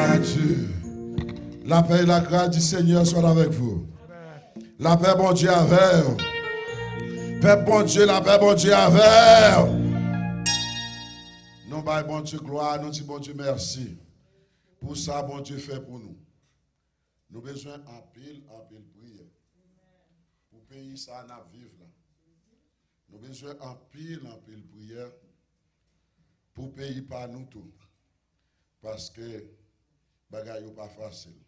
à Dieu. La paix et la grâce du Seigneur soient avec vous. La paix, bon Dieu, avec vous. Paix, bon Dieu, la paix, bon Dieu, avec vous. Nous, bon Dieu, gloire, nous disons, bon Dieu, merci. Pour ça, bon Dieu, fait pour nous. Nous avons besoin en pile prière. Pour payer ça, nous vivre là. Nous avons besoin en pile prière. Pour payer par nous tout. Parce que les bagages n'est pas facile.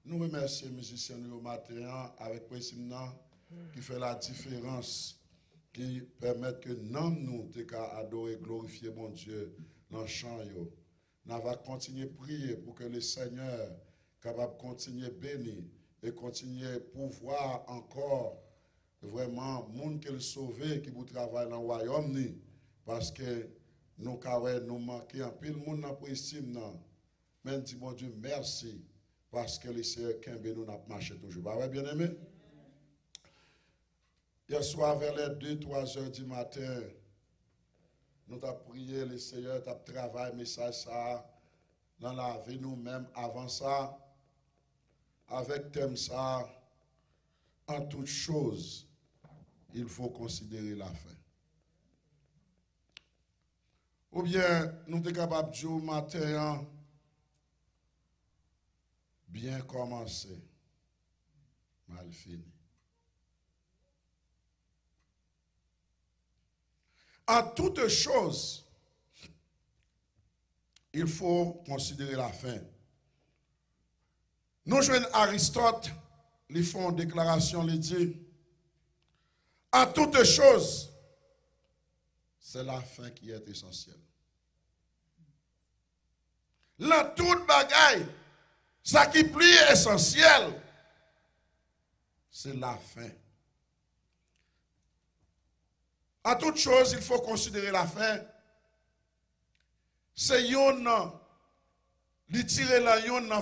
Nous remercions les musiciens au matin avec principe qui fait la différence, qui permet que nous adorer, glorifier mon Dieu dans le chant. Nous allons continuer à prier pour que le Seigneur capable de continuer à bénir et continuer à pouvoir encore vraiment monde qui sauver qui vous travaille dans le royaume parce que nous manquons un peu de monde dans l'estime. Même dit mon Dieu merci parce que le Seigneur Kembe nous n'a marché toujours. Bah bien aimé. Hier soir vers les 2-3 heures du matin, nous avons prié le Seigneur, nous avons travaillé message ça dans la vie nous-mêmes avant ça avec thème ça en toute chose il faut considérer la fin. Ou bien nous sommes capables de dire au matin bien commencé, mal fini. En toute chose, il faut considérer la fin. Nous jouons Aristote, ils font une déclaration, ils disent, en toute chose, c'est la fin qui est essentielle. Dans toute bagaille, ça qui est plus essentiel, c'est la fin. En toute chose, il faut considérer la fin. C'est une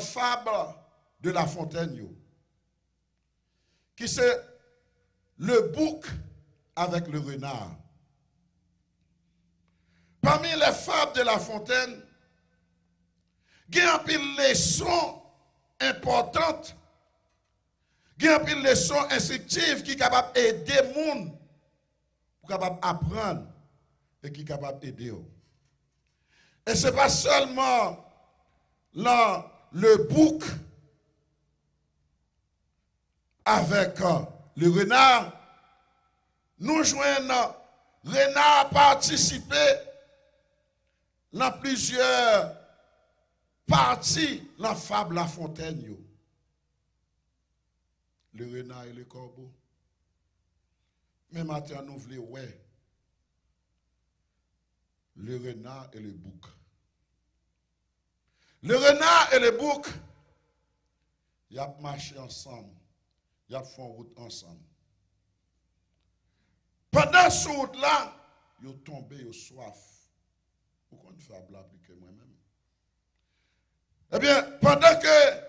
fable de La Fontaine, qui c'est le bouc avec le renard. Parmi les fables de La Fontaine, il y a une leçon importante, il y a une leçon instructive qui est capable d'aider les gens, qui est capable d'apprendre et qui est capable d'aider. Et ce n'est pas seulement là, le bouc avec le renard. Nous joignons renard participer dans plusieurs parties de la fable La Fontaine. Le renard et le corbeau. Mais maintenant, nous voulons ouais. Le renard et le bouc. Le renard et le bouc, ils ont marché ensemble. Ils ont fait route ensemble. Pendant ce route-là, ils ont tombé, ils ont soif. Pourquoi on fait blabla que moi-même? Eh bien, pendant que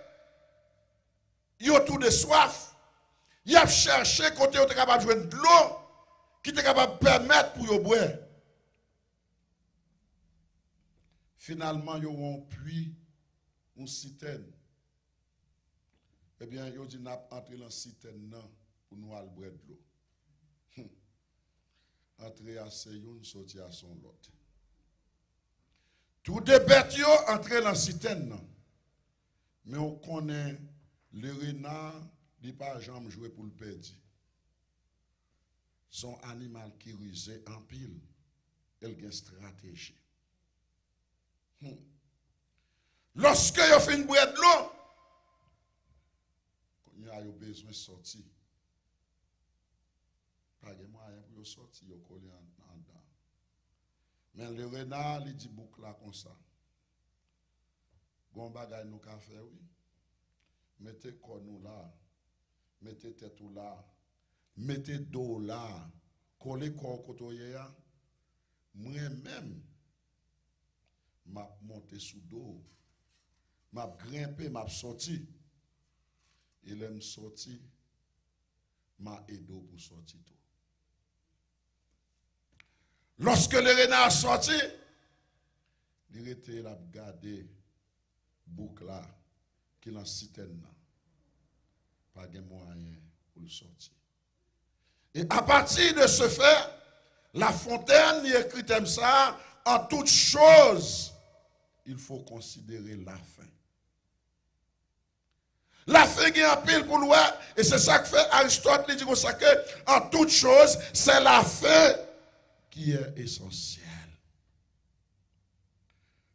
ils ont tout de soif, ils ont cherché côté où ils sont capables de jouer de l'eau qui est capable de permettre pour eux boire. Finalement, ils ont puits, une citerne. Eh bien, ils ont dit, nous allons entrer dans la citerne pour nous aller boire de l'eau. Entrer à Seyoun, sortir à son lot. Tous les bêtes entrent dans la citerne. Mais on connaît le renard, il n'a pas jamais joué pour le perdre. Son animal qui rusait en pile, il a une stratégie. Lorsque il fait une boire de l'eau, il a besoin de sortir. Pas de moyen pour sortir, il coller en dedans. Mais le renard, il dit boucle là comme ça. Gon bagay nous ka faire oui. Mettez corps nous là. Mettez tête là. Mettez dos là. Collez corps côté là. Moi même m'a monté sous dos. M'a grimpé, m'a sorti. Il aime sorti. M'a aidé pour sortir tout. Lorsque le renard sorti, il était là garder bouc bouc là, qui est dans la citerne, pas de moyen pour le sortir. Et à partir de ce fait, La Fontaine y écrit comme ça, en toute chose, il faut considérer la fin. La fin qui est en pile pour nous, et c'est ça que fait Aristote, il dit comme ça que, en toute chose, c'est la fin qui est essentielle.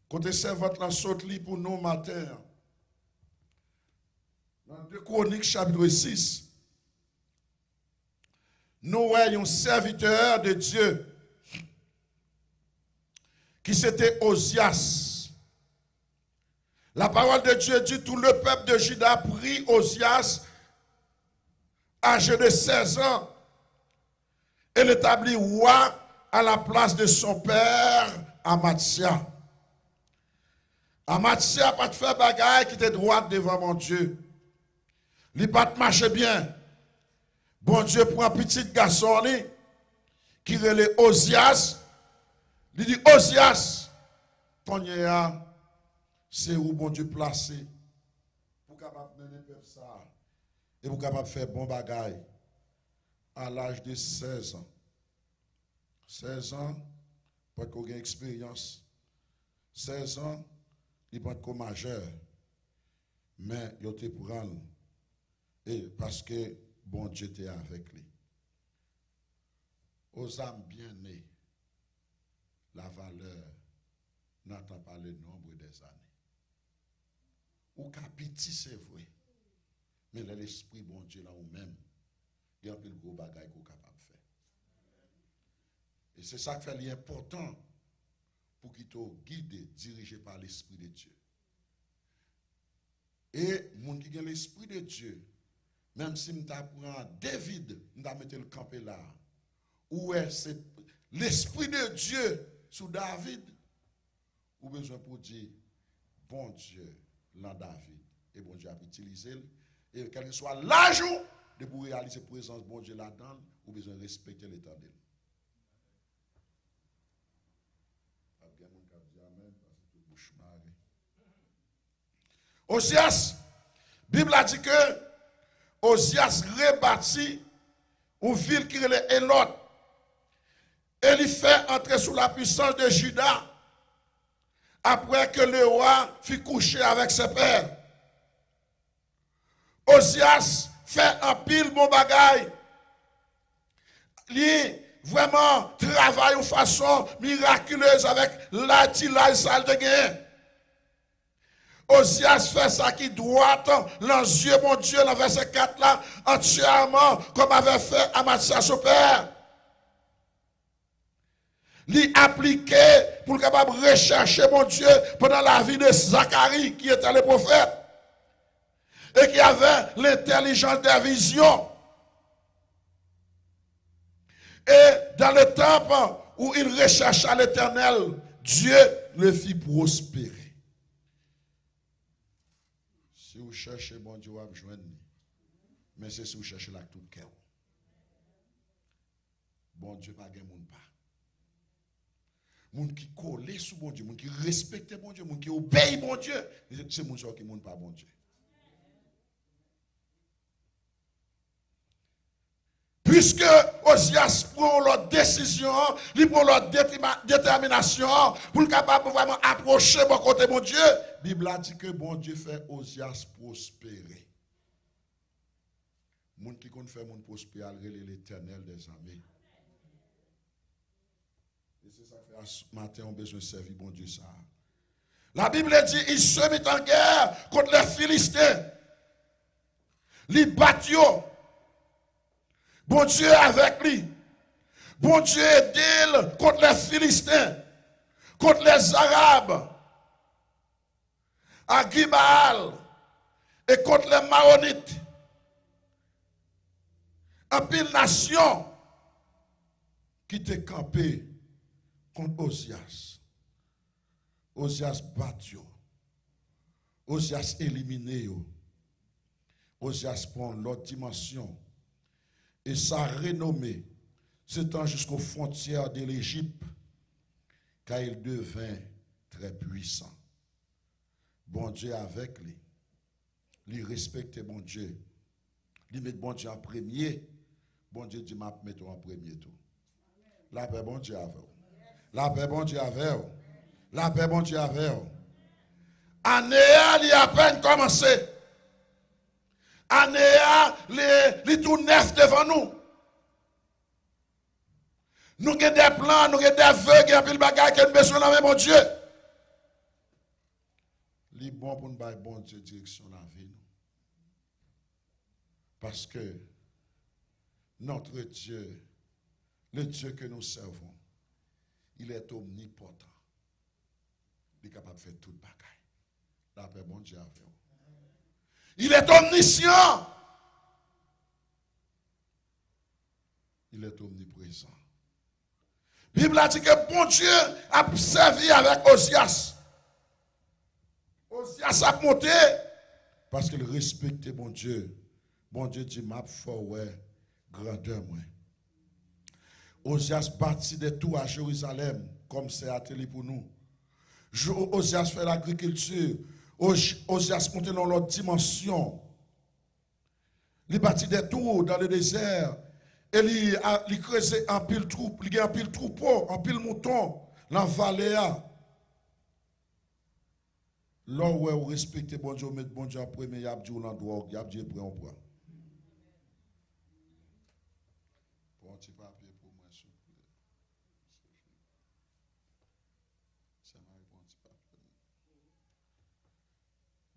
Côté servante, la saute lit pour nous matin. Dans 2 Chroniques, chapitre 6, nous voyons un serviteur de Dieu qui c'était Osias. La parole de Dieu dit tout le peuple de Juda prit Osias, âgé de 16 ans, et l'établit roi à la place de son père Amathia. Amathia n'a pas de faire bagaille qui était droite devant mon Dieu. Il n'a pas marché bien. Bon Dieu prend un petit garçon qui relève Osias. Il dit Osias, ton c'est où bon Dieu placé pour capable mener ça et pour capable faire bon bagaille à l'âge de 16 ans. 16 ans, pas qu'on ait expérience. 16 ans, il pas de majeur. Mais il te prend et parce que bon Dieu était avec lui. Aux âmes bien nées, la valeur n'entend pas le nombre des années. Ou petit, c'est vrai. Mais l'esprit bon Dieu là ou même, il y a un peu de gros bagaille qu'on est capable de faire. Et c'est ça qui fait l'important pour qu'il te guide, dirigé par l'esprit de Dieu. Et mon qui a l'esprit de Dieu, même si je prends David, je vais mettre le campé là. Où est l'esprit de Dieu sous David? Ou besoin pour dire, bon Dieu, là David. Et bon Dieu a utilisé. Et quel que soit l'âge de pour réaliser la présence de bon Dieu là-dedans, ou besoin de respecter l'Éternel. Osias, la Bible a dit que Osias rebâtit une ville qui est Élot. Et il fait entrer sous la puissance de Juda après que le roi fut couché avec ses pères. Osias fait un pile bon bagaille. Il vraiment travaille de façon miraculeuse avec l'artillerie sale de guerre. Osias fait ça qui doit dans les yeux, mon Dieu, dans verset 4 là, entièrement comme avait fait Amathia son père. L'y appliqué pour capable rechercher, mon Dieu, pendant la vie de Zacharie, qui était le prophète, et qui avait l'intelligence des visions. Et dans le temps où il rechercha l'Éternel, Dieu le fit prospérer. Si vous cherchez bon Dieu, vous allez joindre. Mais c'est si vous cherchez là tout cœur. Bon Dieu, pas de monde pas. Monde qui colle sous bon Dieu, monde qui respecte bon Dieu, monde qui obéit bon Dieu, c'est monde qui monde pas bon Dieu. Puisque Osias prend leur décision, il prend leur détermination pour être capable de vraiment approcher mon côté mon Dieu, la Bible a dit que bon Dieu fait Osias prospérer. Monde qui compte faire mon prospérer, l'Éternel des armées. Et c'est ça que ce matin on a besoin de servir bon Dieu ça. La Bible dit il se mit en guerre contre les Philistins. Les battions. Bon Dieu avec lui. Bon Dieu aide contre les Philistins, contre les Arabes, à Gibal et contre les Maonites. Un pile nation qui était campé contre Osias. Osias battu. Osias éliminé. Osias prend l'autre dimension. Et sa renommée s'étend jusqu'aux frontières de l'Égypte, car il devint très puissant. bon Dieu avec lui. Lui respecter bon Dieu. Lui mettre bon Dieu en premier. Bon Dieu dit, m'a mettre en premier tout. La paix, bon Dieu avec vous. La paix, bon Dieu avec vous. La paix, bon Dieu avec vous. Année, il a à peine commencé. Année, il tout neuf devant nous. Nous avons des plans, nous avons des vœux, nous avons des bagages que nous besoin dans mon Dieu. Il est bon pour nous donner bon Dieu direction dans la vie. Parce que notre Dieu, le Dieu que nous servons, il est omnipotent. Il est capable de faire tout le bagage. La paix, bon Dieu, avec vous. Il est omniscient. Il est omniprésent. La Bible a dit que bon Dieu a servi avec Osias. Osias a monté parce qu'il respectait bon Dieu. Bon Dieu dit, m'a forward grandeur moi. Osias bâtit des tours à Jérusalem, comme c'est atelier pour nous. Osias fait l'agriculture. Osias monté dans l'autre dimension. Il bâtit des tours dans le désert. Et il creusait un pile troupeau, il y a un pile troupeau, un pile mouton, dans la vallée. Là où vous respectez bon Dieu, mettez bon Dieu en premier, il y a dit on drogue, il y a dit prend on prend. Pour un petit papier pour moi, s'il vous plaît. Ça m'a répondu un petit papier.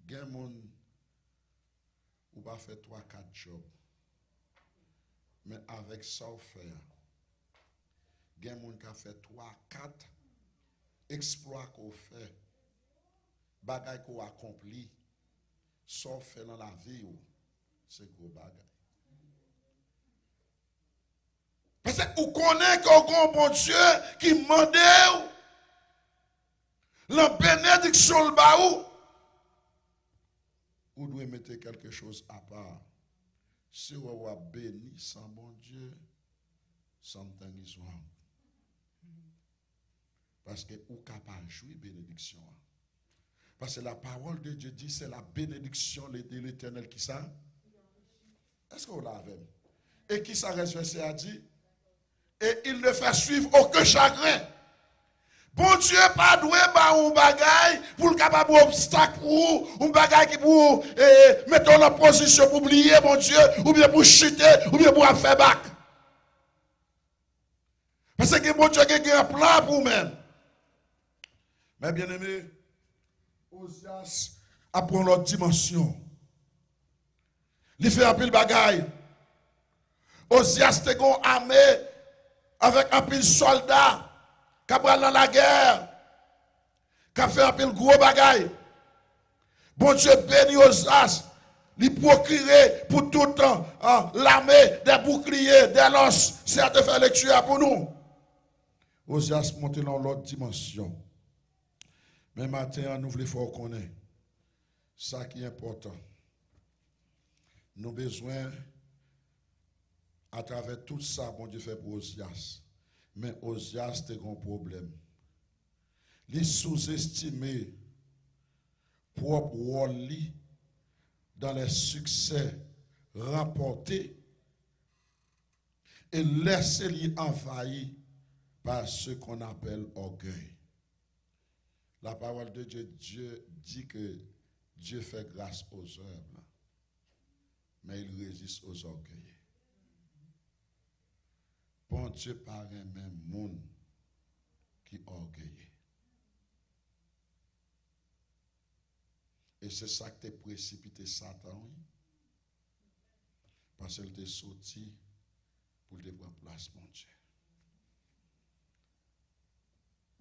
Il y a des gens qui va faire 3-4 jobs. Mais avec ça, on fait. Il y a des gens qui ont fait 3-4 exploits qu'on fait. Bagaille qu'on accomplit. Ça, on fait dans la vie. C'est gros bagaille. Parce que vous connaissez qu'on a un bon Dieu qui demande la bénédiction le baou. Vous devez mettre quelque chose à part. Si vous avez béni sans bon Dieu, something is wrong. Parce que vous n'avez pas joué bénédiction. Parce que la parole de Dieu dit c'est la bénédiction de l'Éternel qui ça. Est-ce que vous l'avez? Et qui ça reste verset a dit? Et il ne fait suivre aucun chagrin. Bon Dieu pas doué un bagaille pour le capable obstacle pour un bagaille qui pour mettre en position pour oublier mon Dieu ou bien pour chuter ou bien pour faire bac. Parce que mon Dieu a un plan pour vous-même. Mais bien aimé, Osias apprend l'autre dimension. Il fait un pile bagaille. Osias te gon armé avec un pile soldat. Qui a dans la guerre, qui a fait un peu de gros bagaille. Bon Dieu béni Osias, il procurer pour tout le temps l'armée des boucliers, des lances, c'est à te faire lecture pour nous. Osias monte dans l'autre dimension. Mais matin, nous voulons faire connaître ça qui est important. Nous avons besoin, à travers tout ça, bon Dieu fait pour Osias. Mais Osias a un problème. Il sous-estimé propre rôle dans les succès remportés et laissé-lui envahi par ce qu'on appelle orgueil. La parole de Dieu dit que Dieu fait grâce aux humbles, mais il résiste aux orgueilleux. Bon Dieu par un même monde qui orgueilleux. Et c'est ça qui t'a précipité Satan, oui. Parce qu'il t'est sorti pour te prendre place, mon Dieu.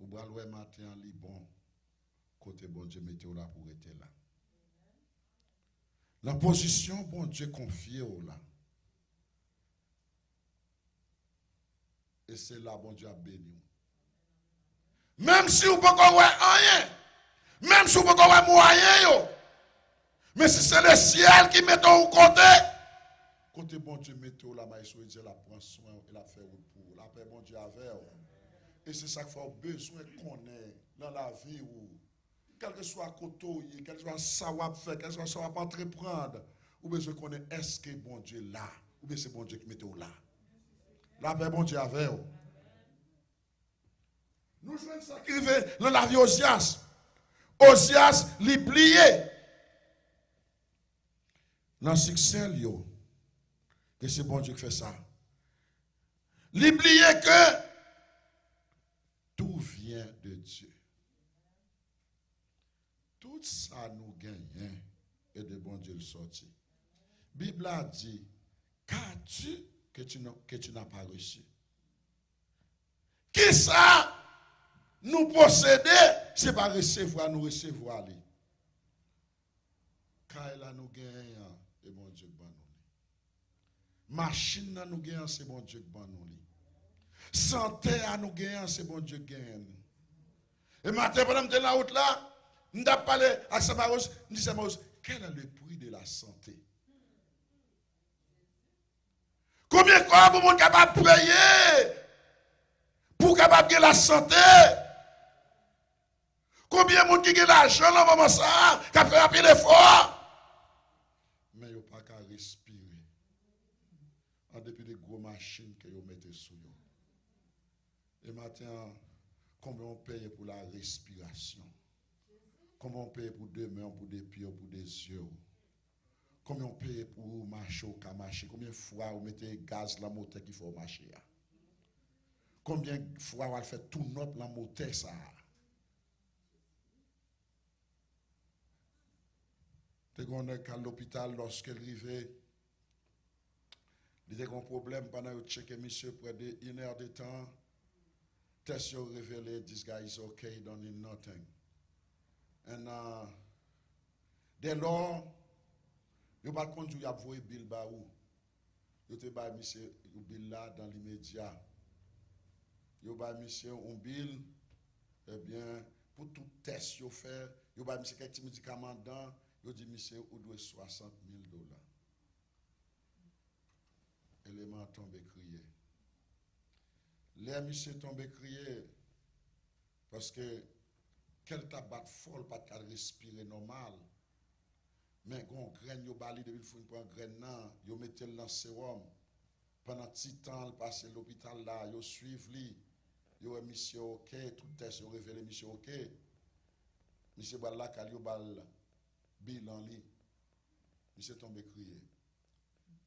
Ou bras le matin en Liban, côté bon Dieu mettez là pour être là. La position, bon Dieu confié au là. Et c'est là, bon Dieu a béni. Même si vous ne pouvez pas rien, même si vous ne pouvez pas moyen, mais si c'est le ciel qui met au côté bon Dieu met au là, Dieu la prend soin et la fait pour la paix, bon Dieu avec. Et c'est ça qu'il faut besoin qu'on ait dans la vie où quel que soit côté, quel que soit ça va faire, quel que soit ça va entreprendre, ou bien je connais est-ce que bon Dieu là, ou bien c'est bon Dieu qui mette là. La paix bon Dieu avec vous. Nous jouons ça qui arrive dans la vie Osias. Osias li plié. Dans le succès, que c'est bon Dieu qui fait ça. Li plié que tout vient de Dieu. Tout ça nous gagne et de bon Dieu le sorti. La Bible a dit, qu'as-tu que tu n'as pas reçu? Qui ça nous posséder, c'est pas recevoir, nous recevoir. Quand elle a nous gagne, c'est bon Dieu qui nous. Machine nous gagne, c'est bon Dieu qui nous. Santé à nous gagne, c'est bon Dieu qui gagne. Et matin, pendant que je la route là, nous avons parlé à Samaros, nous disons Samaros, quel est le prix de la santé? Combien de fois vous êtes capable de payer pour capable de la santé? Combien de gens qui ont l'argent dans le moment ça, qui a fait un peu d'effort? Mais ils n'ont pas qu'à respirer. En dépit des grosses machines que vous mettez sous eux. Et maintenant, combien on paye pour la respiration? Combien on paye pour deux mains, pour des pieds, pour des yeux? Combien on paye pour marcher au cas marcher? Combien de fois vous mettez gaz dans la moteur qu'il faut marcher? Combien de fois vous fait tout notre la moteur ça? T'es à l'hôpital lorsqu'elle arrivait, il y avait un problème pendant que je checkais monsieur près d'une heure de temps. Test you révélé, this guy is okay, don't need nothing. And dès lors, il n'y a pas de compte où il y a voué Bill Baou. Il y a monsieur Bill là dans l'immédiat. Il y a monsieur un Bill, eh bien, pour tout test qu'il fait, il y a monsieur quelques médicaments dedans. Il dit, monsieur, vous devez $60,000. Élément tombé crié. Les monsieur tombé crié parce que quel tabac folle pas de respirer normal. Mais quand graine yo bali depuis faut prendre graine nan, yo mettez dans sérum. Pendant petit temps, passer l'hôpital là, yo suivre li. Yo monsieur OK, tout test yo révélé monsieur OK. Monsieur bal là kal yo bal bilan li. Monsieur tombé crié.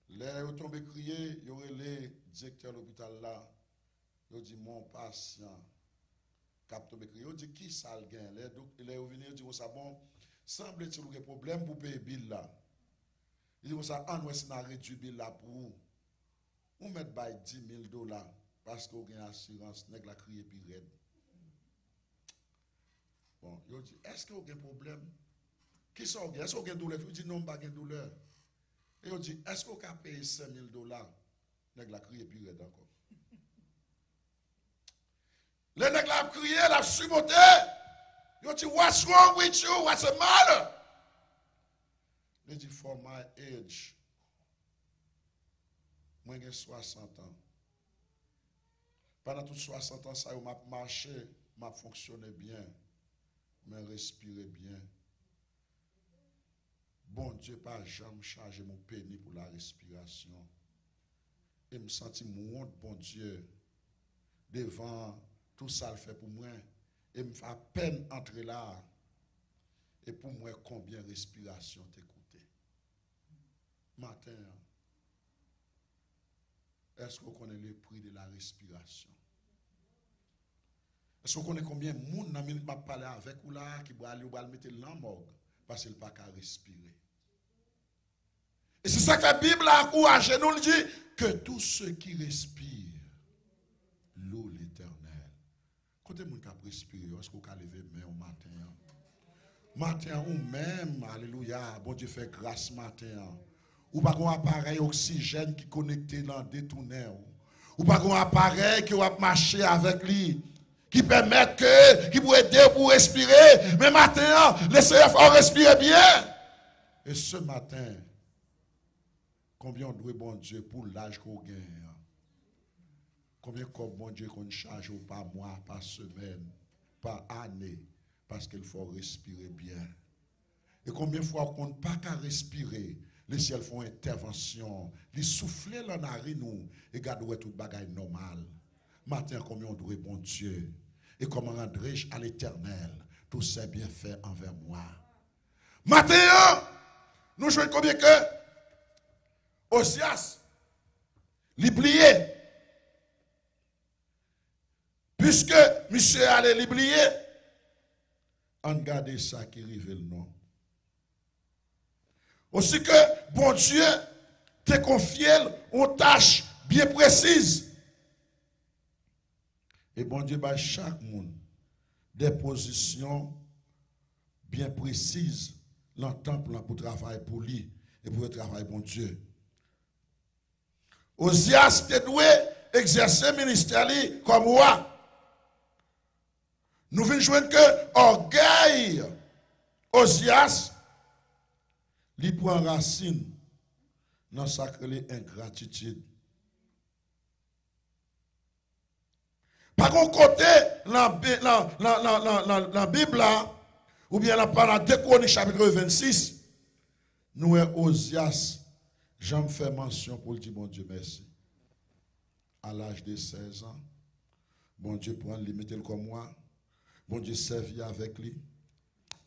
Les yo tombé crié, yo relé directeur de l'hôpital là. Yo dit mon patient cap tombé crié. Yo dit qui ça le gain. Les yo venir dit ça bon, semble-t-il qu'il y a un problème pour payer bill là. Il dit ça en ouest n'a réduit bill là pour vous. On met by $10,000 parce qu'on a une assurance nèg la crié puis raide. Bon, yo dit est-ce qu'il y a un problème? Qui ça gain? Est-ce qu'il y a douleur? Il dit non, pas de douleur. Et on dit, est-ce qu'on a payé $5,000? Nèg la crié puis red encore. Les nèg la crié, la sumonté. Ils dit, what's wrong with you? What's the matter? Il dit, for my age, moi j'ai 60 ans. Pendant tous 60 ans, ça m'a marché, m'a fonctionné bien, m'a respiré bien. Bon Dieu, pas jamais chargé mon pénis pour la respiration. Et me sentis mon bon Dieu devant tout ça le fait pour moi. Et me fait à peine entrer là. Et pour moi, combien de respiration t'écouter. Matin, est-ce qu'on connaît le prix de la respiration? Est-ce qu'on connaît combien de monde dans minute m'a parlé avec ou là qui va aller ou va le mettre dans la morgue parce qu'il n'a pas qu'à respirer. Et c'est ça que la Bible a encouragé nous dit que tous ceux qui respirent l'eau l'éternel. Quand on a respiré, est-ce qu'on a levé main au matin? Matin ou même, alléluia, bon Dieu fait grâce matin. Ou pas un appareil oxygène qui est connecté dans des tunnels. Ou pas un appareil qui va marcher avec lui. Qui permet que, qui peut aider pour respirer. Mais matin, laissez-le respirer bien. Et ce matin, combien on doit bon Dieu pour l'âge qu'on gagne? Combien comme bon Dieu qu'on charge par mois, par semaine, par année, Parce qu'il faut respirer bien. Et combien de fois qu'on ne peut pas respirer, les ciels font intervention, ils soufflent dans la narine et gardent tout bagaille normal. Matin, combien on doit bon Dieu et comment rendre-je à l'Éternel tous ces bienfaits envers moi. Matin, nous jouons combien que Osias, l'oublié. Puisque monsieur allait l'oublier, on garde ça qui arrive le nom. Aussi que bon Dieu te confie une tâche bien précise. Et bon Dieu bat chaque monde des positions bien précises dans le temple pour travailler pour lui et pour le travail bon Dieu. Osias te doué exercer le ministère comme roi. Nous venons joindre que orgueil Osias lui prend racine dans sa ingratitude. Par contre, côté, dans la Bible, ou bien dans 2 Chroniques chapitre 26, nous avons Osias, j'en fais mention pour le dire, bon Dieu, merci. À l'âge de 16 ans, bon Dieu prend lui, mettez-le comme moi, bon Dieu servit avec lui,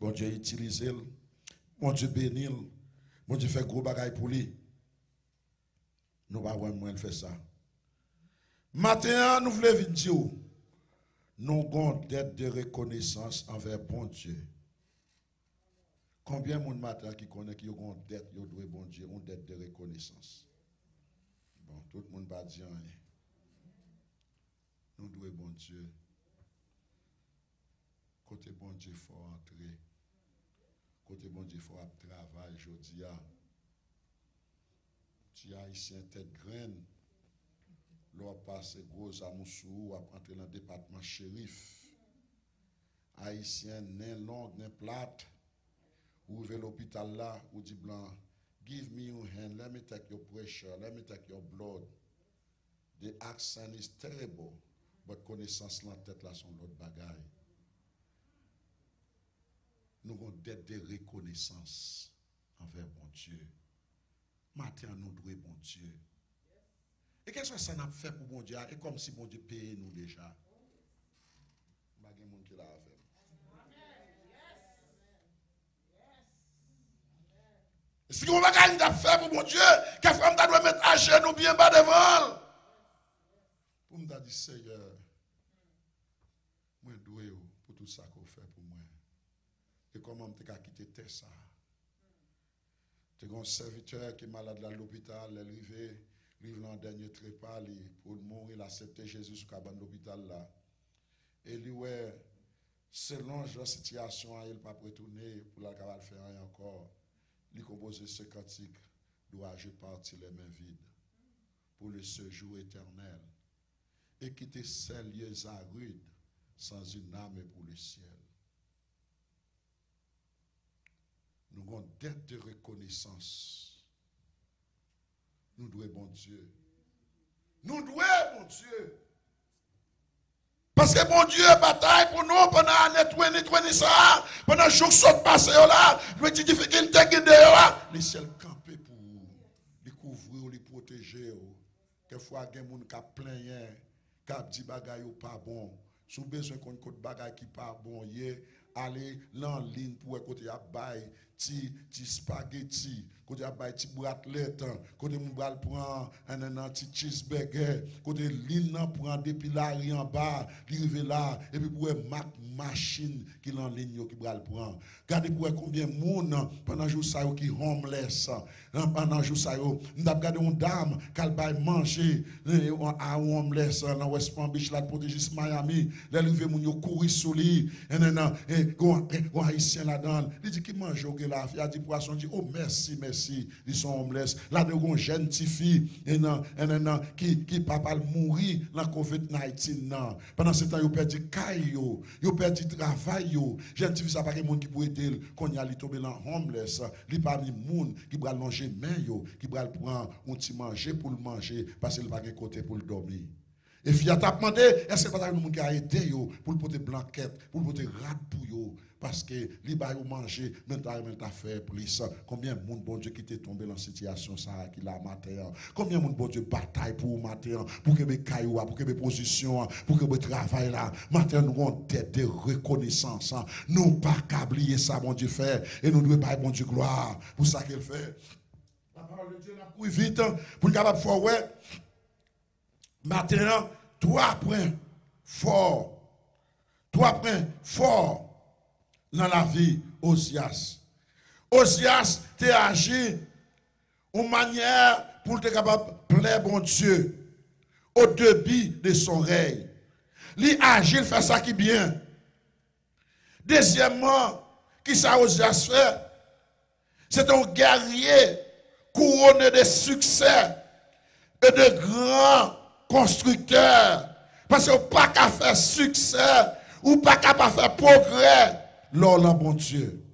bon Dieu utilisé, bon Dieu bénit, bon Dieu fait gros bagaille pour lui. Nous ne pouvons pas vraiment faire ça. Maintenant, nous voulons dire, nous avons une dette de reconnaissance envers bon Dieu. Combien de monde matin qui connaît qui a une dette, qui doit bon Dieu, une dette de reconnaissance? Bon, tout le monde va dire rien. Nous devons bon Dieu. Côté bon Dieu, il faut entrer. Côté bon Dieu, il faut travailler aujourd'hui. Tu as ici une tête graine. L'on passe gros à Moussou, à entrer dans le département shérif. Haïtien, nain long, nain plate. Ouvre l'hôpital là, ou dit blanc, give me your hand, let me take your pressure, let me take your blood. The accent is terrible, but connaissance dans la tête là sont l'autre bagaille. Nous avons dette de reconnaissance envers bon Dieu. Maintenant, nous devons bon Dieu. Et qu'est-ce que ça n'a fait pour bon Dieu? Et comme si bon Dieu payait nous déjà. Il y a des gens qui l'ont fait. Si on va gagner d'affaires pour mon Dieu, qu'est-ce qu'on doit mettre à genoux bien bas devant? Pour me dire, Seigneur, moi je dois pour tout ça qu'on fait pour moi. Et comment je vais quitter ça? Tu as un serviteur qui est malade à l'hôpital, il est arrivé, il dans le dernier trépas pour mourir, il a accepté Jésus sur le cabane de l'hôpital là. Et lui, ouais, selon la situation, il ne peut pas retourner pour la faire rien encore. Il compose ce cantique, dois-je partir les mains vides pour le séjour éternel et quitter ces lieux arides sans une âme pour le ciel. Nous avons dette de reconnaissance. Nous devons bon Dieu. Nous devons bon Dieu. Parce que bon Dieu bataille pour nous pendant l'année 2020, pendant le jour qui sont passés là, nous dit difficulté qui là, les ciels campés pour les couvrir, les protéger. Quelquefois, il y a des gens qui plaignent, qui disent que ce pas bon. Si vous avez besoin qu'on ait des bagages qui pas bon, allez en ligne pour écouter à bail, ti spaghetti, côté à bail ti bratlette, côté mon bral prend un petit cheeseburger, côté ligne prend depuis là en bas, arriver là et puis pour machine qui en ligne qui bral prend. Regardez pour combien de monde pendant jour ça qui homeless, pendant jour ça on a regardé une dame qu'elle bail manger à homeless dans West Palm Beach là protéger Miami, là lever mon yo courir sur lui et go haïtien là-dedans, il dit qui mange là, il a dit poisson, dit oh merci, ils sont homeless. Là de une jeune petite fille qui papa mourir dans COVID-19. Pendant ce temps, il perdu caille, il perdu travail, jeune petite fille ça pas de monde qui pourrait aider, qu'on y a li tomber dans homeless, li pas ni monde qui va longer main yo, qui va prendre un petit manger pour le manger parce qu'il pas de côté pour le dormir. Et fille t'a demandé, est-ce que pas nous qui a aidé yo pour le porter blanquette, pour le porter rad pour yo, parce que li ba ou manger, maintenant t'a fait plus. Combien de monde bon Dieu qui t'est tombé dans situation ça qui la matin. Combien de monde bon Dieu bataille pour matin, pour que mes cailloux, pour que mes positions, pour que mes travail là. Matin nous avons tête de reconnaissance. Nous pas oublier ça bon Dieu fait et nous devons pas bon Dieu gloire pour ça qu'il fait. La parole de Dieu n'a couru vite pour nous capable faire ouais. Maintenant 3 points forts. 3 points forts dans la vie Osias. Osias t'a agi en manière pour être capable de plaire bon Dieu au débit de son règne. Lui agit, il fait ça qui bien. Deuxièmement, qui ça Osias fait? C'est un guerrier couronné de succès et de grands constructeurs. Parce qu'on n'a pas qu'à faire succès ou pas qu'à faire progrès lors de bon Dieu.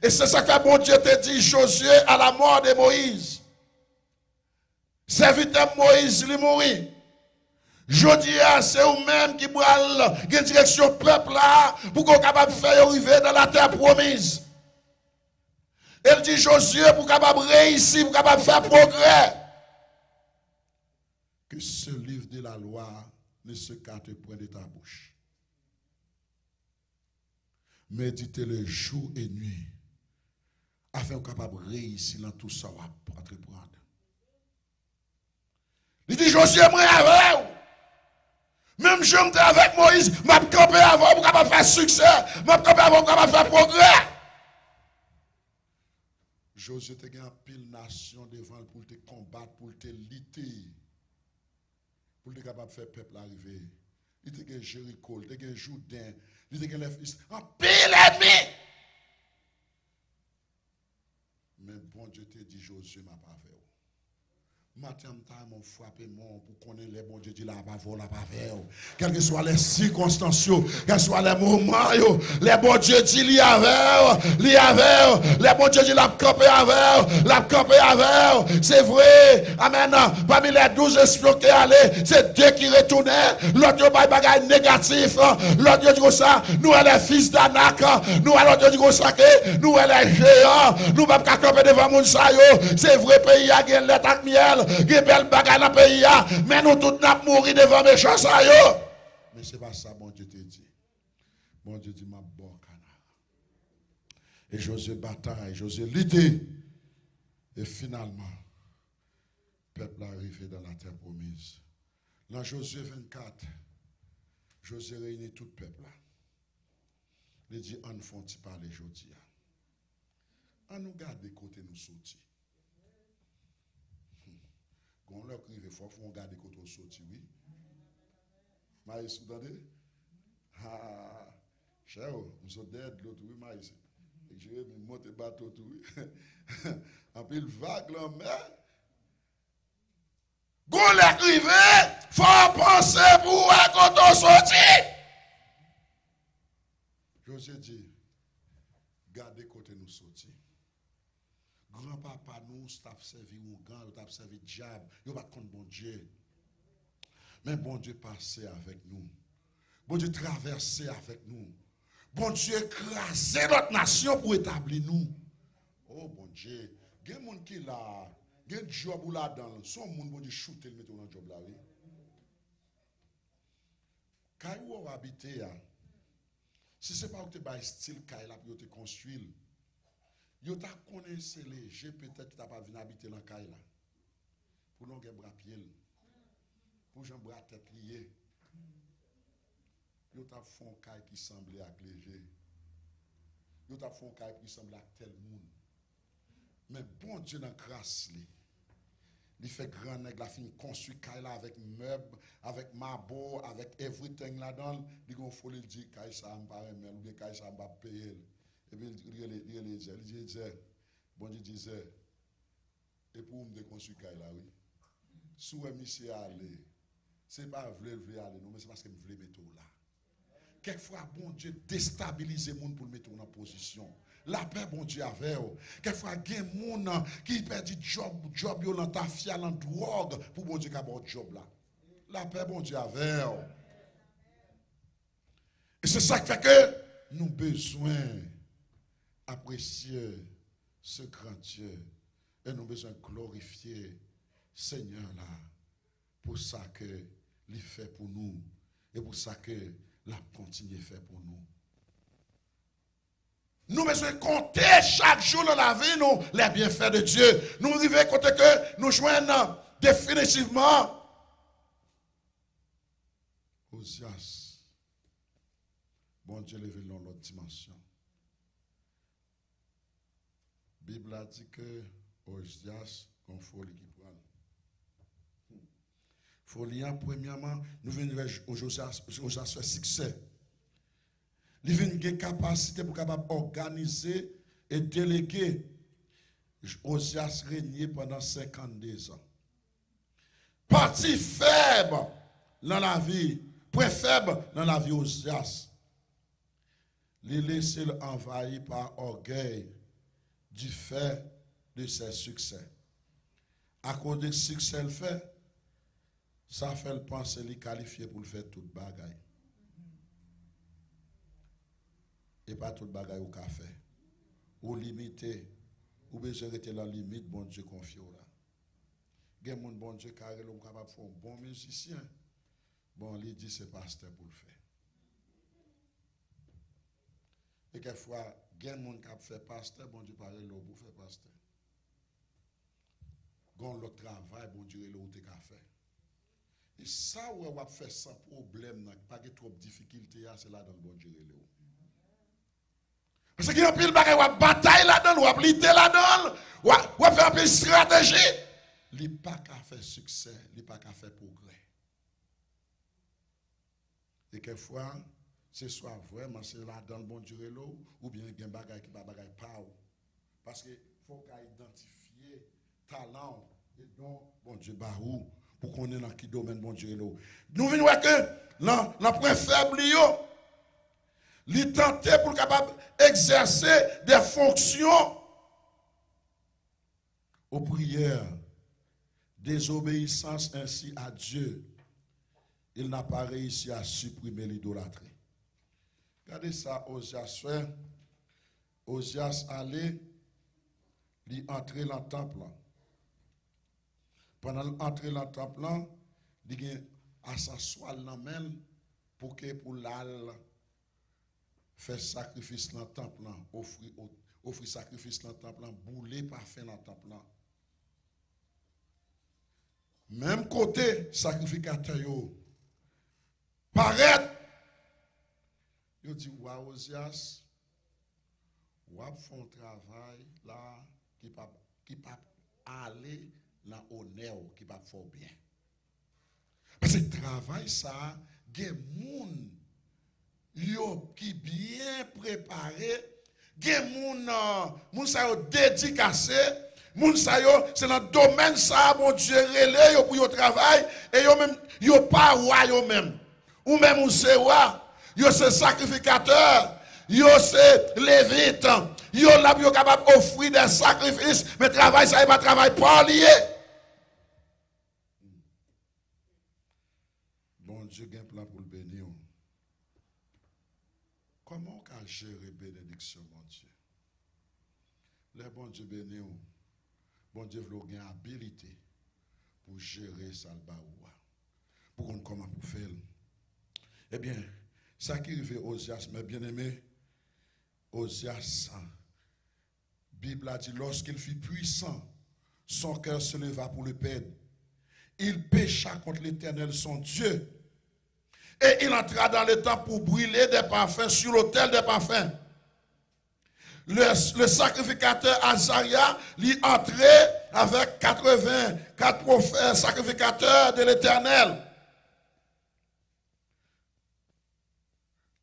Et c'est ça que bon Dieu te dit Josué à la mort de Moïse. Serviteur Moïse lui mourit. Jodi c'est vous-même qui bral la direction peuple là pour qu'on capable faire arriver dans la terre promise. Elle dit Josué pour capable réussir, pour capable faire progrès. Que ce livre de la loi ne se carte point de ta bouche. Méditez-le jour et nuit afin qu'on capable réussir dans tout ça pour entreprendre. Il dit Josué moi avec vous. Même je suis avec Moïse, je vais camper avant pour capable faire succès, je vais camper avant pour capable faire progrès. Josué te gagne pile nation devant pour te combattre, pour te lutter, pour te capable faire peuple arriver. Il te gagne Jéricho, il te gagne Jourdain, il te gagne les fils, en pile ennemi. Mais bon Dieu te dit Josué m'a pas fait. Matin, mon frappé mon pour connaître les bons Dieu dit la pas vol la pas faire. Quelles que soient les circonstances, quels soient les moments, les bons Dieu dit li avec, les bons Dieu dit la camper avec, c'est vrai. Amen. Parmi les 12 espions qui allaient, c'est 2 qui retournaient. L'autre pas bagage négatif. L'autre dit comme ça, nous les fils d'Anak, nous l'autre dit comme ça que nous les géants, nous pas camper devant moun sa yo. C'est vrai pays a gagné l'état miel. Qui belle bagaille dans le pays, mais nous tous n'a mourir devant mes méchants. Mais ce n'est pas ça, bon Dieu te dit. Bon Dieu dit, ma bon canard. Et Josué bataille, Josué lutte. Et finalement, le peuple est arrivé dans la terre promise. Dans Josué 24, Josué réunit tout le peuple. Il dit, on ne faut-il parler aujourd'hui. On nous garde côté nous sortir. Quand on leur crie, il faut qu'on garde côté nous sortir, oui. Maïs, vous entendez? Ah, cher, nous sommes dead, l'autre, oui, maïs. Et je vais monter bateau, tout, oui. En pile vague, là, mais. Quand on leur crie, il faut penser pour quand on sortir. Josué dit, gardez côté nous sortir. Grand-papa, nous, t'as servi ou grand, t'as servi diable, il va contre bon Dieu. Mais bon Dieu passait avec nous. Bon Dieu traversait avec nous. Bon Dieu écrasait notre nation pour établir nous. Oh bon Dieu, il y a des gens qui là, il y a des job ou là dans, son monde bon Dieu shooter le mettre dans le job là, oui. Quand vous habitez, si ce n'est pas que tu as style Kaila pour te construire, vous avez connaissé léger, peut-être que tu n'as pas venu habiter dans le Kaila. Pour nous, bras pied, pour nous, bras tête liée. Vous avez fait un caille qui semblait à léger. Vous avez fait un caille qui semblait à tel monde. Mais bon Dieu, dans la grâce, il fait grand nègre, la fin construit Kaila avec meubles, avec marbre, avec everything là-dedans. Il dit, Kaila, ça me paraît, mais ou bien Kaila, ça me payer. Et puis il disait, bon Dieu disait, et pour me déconstruire Kaila, oui. Si vous monsieur aller, ce n'est pas vouloir aller, non, mais c'est parce que je veux mettre là. Quelquefois, bon Dieu déstabilise les gens pour le mettre en position. La paix, bon Dieu, avec eux. Quelquefois, il y a des gens qui perdent du job, dans ta fiale, en drogue, pour bon Dieu qui a bon job là. La paix, bon Dieu, avec eux. Et c'est ça qui fait que nous avons besoin d'apprécier ce grand Dieu. Et nous avons besoin de glorifier Seigneur là pour ça que il fait pour nous et pour ça que la continue faire pour nous. Nous besoin de compter chaque jour dans la vie nous les bienfaits de Dieu. Nous arrivons à compter que nous joignons définitivement Osias. Bon Dieu levé dans l'autre dimension. La Bible a dit que Osias une folie qui prend. Folie, premièrement, nous venons au Josias faire succès. Il vient une capacité pour capable organiser et déléguer. Osias régné pendant 52 ans. Partie faible dans la vie, point faible dans la vie Osias. Il laissé envahi par orgueil du fait de ses succès. À cause du succès qu'il fait, ça fait le penser lui qualifié pour le faire toute bagaille. Et pas toute bagaille au café. Ou limité, ou besoin de la limite, bon Dieu confie là. Il y a des gens, bon Dieu, qui sont capables de faire un bon musicien. Bon, il dit c'est pasteur pour le faire. Et quelquefois, il y a des gens qui fait pasteur, bon Dieu, parle là pour faire pasteur. Gon le travail, bon Dieu, là où tu as fait. Et ça, on va faire sans problème, pas de trop de difficultés, c'est là dans le bon Dieu. Parce qu'il y a un pile de on va bataille là-dedans, on va lutter là-dedans, on va faire un pile de stratégie. Il n'y a pas qu'à faire succès, il n'y a pas qu'à faire progrès. Et quelquefois, c'est soit vraiment c'est là-dedans le bon Dieu ou bien il y a un bagage qui ne va pas. Parce qu'il faut qu'on identifie talent et donc bon Dieu barou pour qu'on ait dans quel domaine bon Dieu là. Nous venons voir que dans point faible il tentait pour capable exercer des fonctions aux prières, désobéissance ainsi à Dieu. Il n'a pas réussi à supprimer l'idolâtrie. Regardez ça, Osias fait. Osias allait, il entrer dans le temple. Pendant l'entrée dans le temple, il a s'asseoir dans le pour que pour l'al faire sacrifice dans le temple, offrir sacrifice dans le temple, bouler parfait dans le temple. Même côté sacrificateur, paraît, il dit, waouh, Osias, waouh, font un travail là qui peut aller dans l'honneur, qui va faire bien. Parce que le travail, ça, il y a des gens qui bien préparé, il y a des gens qui dédicacé, c'est dans le domaine ça, mon Dieu, relais pour le travail, et ils ne pas roi eux-mêmes. Ou même on sait roi, ils sont sacrificateurs, ils sont lévites, ils sont capables d'offrir des sacrifices, mais le travail, ça n'est pas travail pas lié. Bon Dieu a un plan pour le bénir. Comment on peut gérer bénédiction, mon Dieu? Le bon Dieu bénit. Bon Dieu veut une habilité pour gérer ça le baoua. Pour qu'on comment pour faire. Eh bien, ça qui arrive Osias, mes bien-aimés, Osias, Bible a dit, lorsqu'il fut puissant, son cœur se leva pour le perdre. Il pécha contre l'Éternel, son Dieu. Et il entra dans le temple pour brûler des parfums sur l'autel des parfums. Le sacrificateur Azaria lui entrait avec 84 prophètes sacrificateurs de l'Éternel.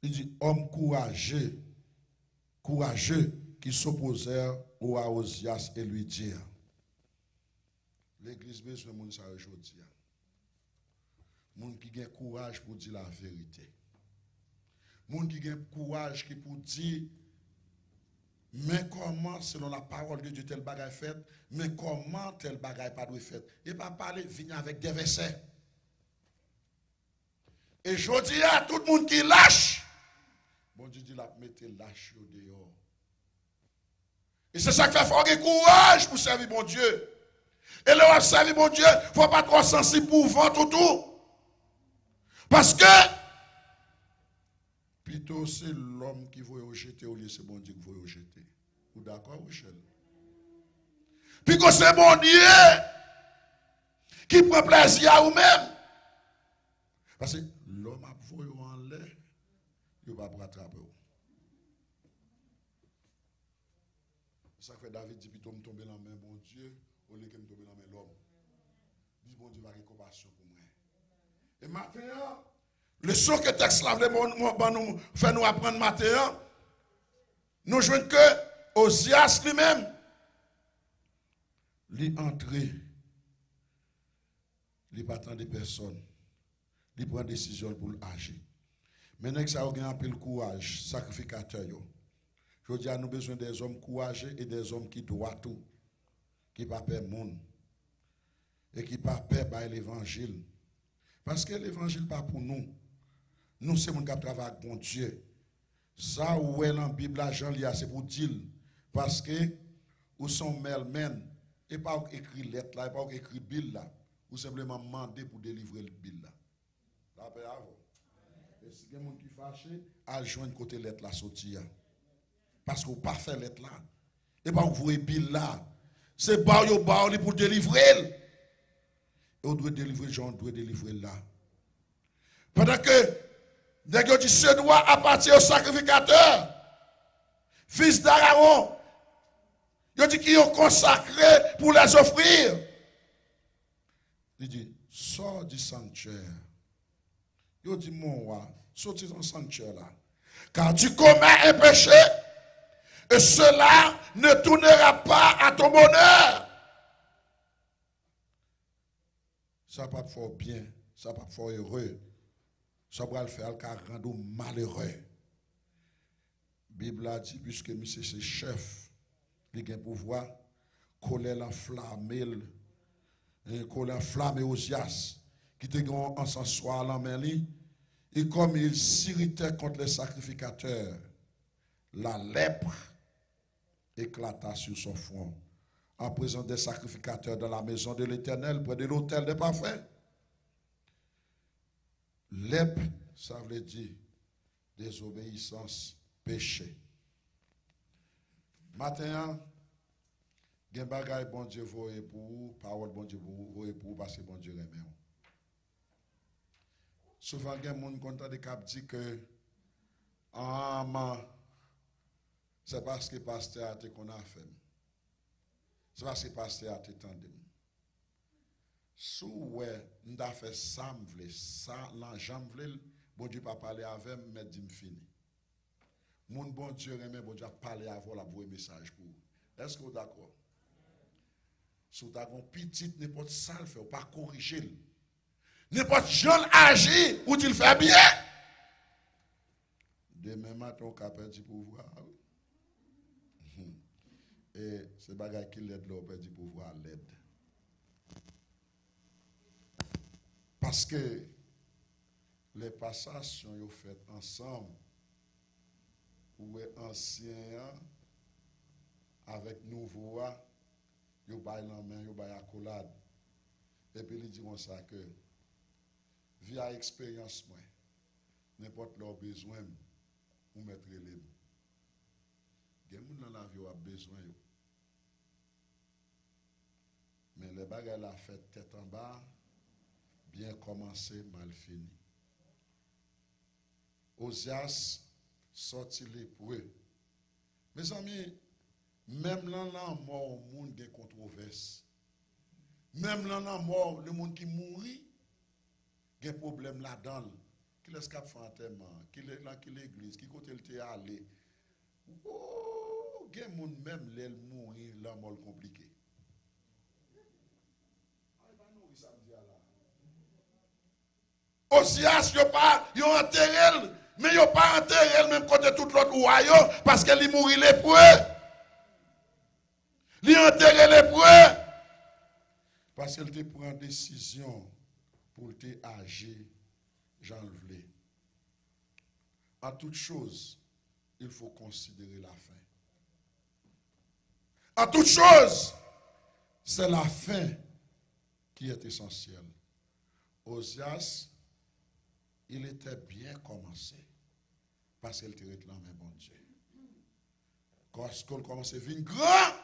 Il dit, homme courageux qui s'opposèrent au Osias et lui dirent. L'église besoin de monde ça aujourd'hui. Monde qui a courage pour dire la vérité. Monde qui a courage qui pour dire mais comment selon la parole de Dieu tel bagaille fait, mais comment tel bagaille pas doit fait. Et pas parler venir avec des versets. Et je dis à tout le monde qui lâche, Bon Dieu dit, la mettez lâche dehors. Et c'est ça qui fait avoir courage pour servir mon Dieu. Et là, servir mon Dieu, il ne faut pas trop sensible pour vendre tout. Parce que, plutôt c'est l'homme qui veut rejeter au lieu c'est bon Dieu qui veut rejeter. Vous d'accord, Michel? Puis que c'est bon Dieu qui prend plaisir à vous-même. Parce que l'homme a voulu en l'air, il ne va pas rattraper. Ça fait David dit, plutôt me tomber dans la main, bon Dieu, au lieu que me tomber dans la main l'homme. Dit, bon Dieu va avoir compassion pour moi. Et maintenant, le son que texte là nous fait nous apprendre maintenant, nous jouons que Osias lui-même, lui entrer, lui pas tant de personnes, lui prend décision pour agir. Maintenant que ça a un peu le courage, sacrificateur. Je dis à nous besoin des hommes courageux et des hommes qui doivent tout, qui ne pas peur monde et qui ne pas peur par l'évangile. Parce que l'évangile n'est pas pour nous. Nous, c'est mon qui travaille avec mon Dieu. Ça, où est dans la Bible, Jean c'est pour dire. Parce que, où sont mêmes, et pas écrit lettre là, et pas écrit Bible là, ou simplement demander pour délivrer le Bible là. La paix avant. Et si il y a des gens qui fâchent, à joindre côté lettre là, sortir. Parce que vous pas fait lettre là. Et pas vous voyez Bible là. C'est bar pour délivrer. Et on doit délivrer, Jean doit délivrer là. Pendant que, dès que tu se dois appartenir au sacrificateur, fils d'Aaron, il dit qu'ils ont consacré pour les offrir. Il dit, sors du sanctuaire. Il dit, mon roi, sortis dans le sanctuaire là. Car tu commets un péché, et cela ne tournera pas à ton bonheur. Ça pas fort bien, ça pas fort heureux. Ça va le faire car rendre malheureux. La Bible a dit, puisque monsieur c'est chef, il a un pouvoir, coller l'enflammé, coller l'enflammé Osias, qui te gagne en s'en soir à la main, et comme il s'irritait contre les sacrificateurs, la lèpre éclata sur son front, en présence des sacrificateurs dans la maison de l'Éternel, près de l'autel des parfums. Lèpre, ça veut dire désobéissance, péché. Maintenant, il y a des bagages bon Dieu voye pour vous, parole bon Dieu voye pour vous, parce que bon Dieu aime. Souvent, il y a des gens qui disent que c'est parce que le pasteur a été qu'on a fait. C'est parce que le pasteur a été tendu. Si nous avons fait ça, ça, l'argent, bon Dieu pas parler avec moi, mais dit fini. Mon bon Dieu aime, bon Dieu a parlé avant la voix message pour vous. Est-ce que vous êtes d'accord? Si vous avez un petit, n'importe ça le fait, pas corriger. N'importe jeune agit, ou tu le fais bien. Demain matin, on a perdu pouvoir. Et c'est bagay qui l'aide là, on perd du pouvoir à l'aide. Parce que les passations sont faites ensemble, ou anciens avec nouveau, ils baillent la main, ils baillent la accolade. Et puis ils disent ça que, via expérience, n'importe leur besoin, ou mettre les limbes. Il y a des gens dans la vie qui ont besoin. Mais les bagages la fait tête en bas, bien commencé, mal fini. Osias sorti lépreux. Mes amis, même là, mort, le monde a controverse. Même là, mort, le monde qui mourit, il y a un problème là-dedans. Qui laisse cap faire enterrement, qui est là, qui l'église, qui côté le théâtre aller. Oh, il y a des gens même l'aile mourir, la mort compliquée. Osias, ils ont enterré, mais ils n'ont pas enterré même côté tout l'autre royaume parce qu'il mourit lépreux. Ils ont enterré lépreux parce qu'il te prend décision pour te agir, j'en voulais. En toute chose, il faut considérer la fin. En toute chose, c'est la fin qui est essentielle. Osias, il était bien commencé parce qu'il était réclamé bon Dieu. Quand elle commençait à venir grand,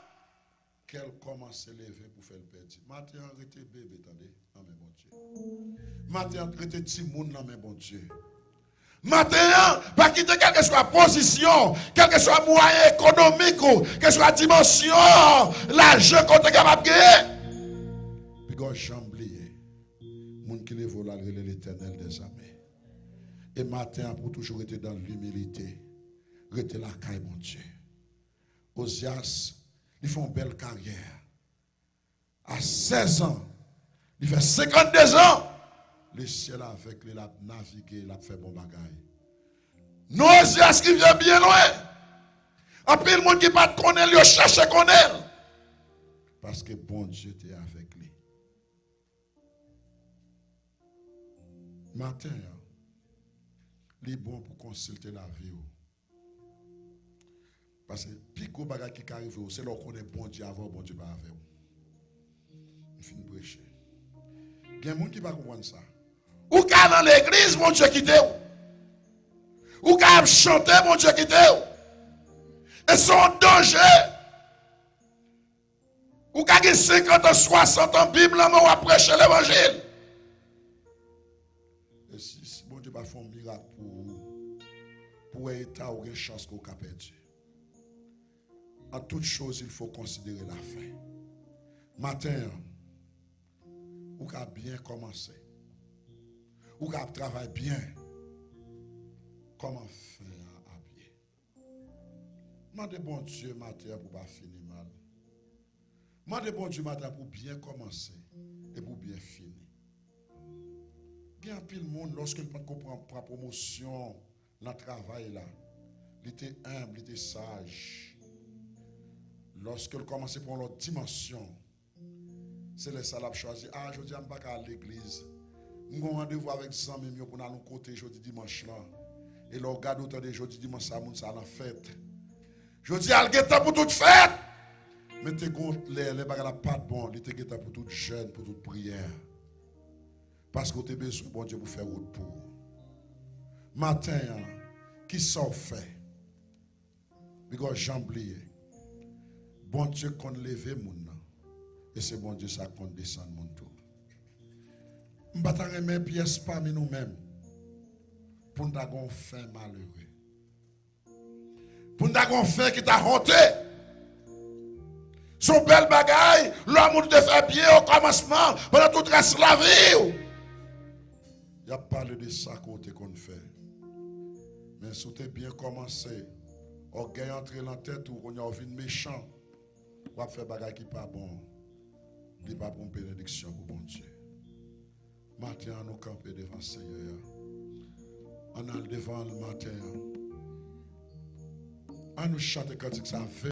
qu'elle commençait à lever pour faire le perdre. Maintenant, elle était bébé, attendez, non mais bon Dieu. Maintenant, elle était petit monde, non mais bon Dieu. Maintenant, pas quitter quelle que soit la position, quel que soit le moyen économique, quelle que soit la dimension, l'argent qu'on est capable de gagner. Puis quand j'ai oublié, mon qui les vole l'éternel des armées. Et matin, pour toujours être dans l'humilité, rester la caille, mon Dieu. Osias, il fait une belle carrière. À 16 ans, il fait 52 ans. Le ciel avec lui, il a navigué, il a fait bon bagaille. Non, Osias qui vient bien loin. Après, le monde qui ne pas connaître, il cherche à connaître. Parce que bon Dieu était avec lui. Matin, il est bon pour consulter la vie. Parce que pico bagay qui arrive, c'est là qu'on est bon Dieu avant, bon Dieu pas avec vous. Il finit de prêcher. Il y a des gens qui ne comprennent pas ça. Ou qu'à dans l'église, mon Dieu quitte ou qu'à chanter, mon Dieu quitte et son danger. Ou qu'à 50 ans, 60 ans, Bible, on va prêcher l'évangile. Et si bon Dieu va faire un miracle pour l'État ou une chance qu'on a perdu. En toute chose, il faut considérer la fin. Matin, ou qu'à bien commencer. Ou qu'à travailler bien. Comment faire à bien? Demandez bon Dieu matin pour ne pas finir mal. Demandez bon Dieu matin pour bien commencer et pour bien finir. Il y a un pile monde lorsqu'il ne peut pas comprendre la promotion dans le travail là. Il était humble, il était sage. Lorsqu'il commence pour l'autre dimension, c'est les salades choisi. Ah, je dis, je ne vais pas à l'église. Nous avons rendez-vous avec 100 000 pour nous côté jeudi dimanche là. Et là, regarde autant de jeudi dimanche, ça a la fête. Je dis, il y a temps pour toute fête. Mais tu as les bagages pas de bon, il y a temps pour toute jeûne, pour toute prière. Parce que tu as besoin de bon Dieu pour faire autre pour. Matin, qui s'en fait? Because j'ai oublié. Bon Dieu qu'on lève mon nom. Et c'est bon Dieu ça qu'on descend mon tout. Nous ne pouvons pas pièces parmi nous-mêmes. Pour nous avoir fait malheureux. Pour nous avoir fait qui t'a honté. Son bel bagaille, l'homme te fait bien au commencement, pendant tout le reste de la vie. Il y a parlé de ça côté qu'on fait. Mais si tu as bien commencé, orgueil entre dans la tête ou on a envie de méchant, on va faire bagaille qui n'est pas bon. Il n'est pas bon bénédiction pour bon Dieu. Matin, nous camper devant le Seigneur. On a devant le matin. On nous chante quand ça fait.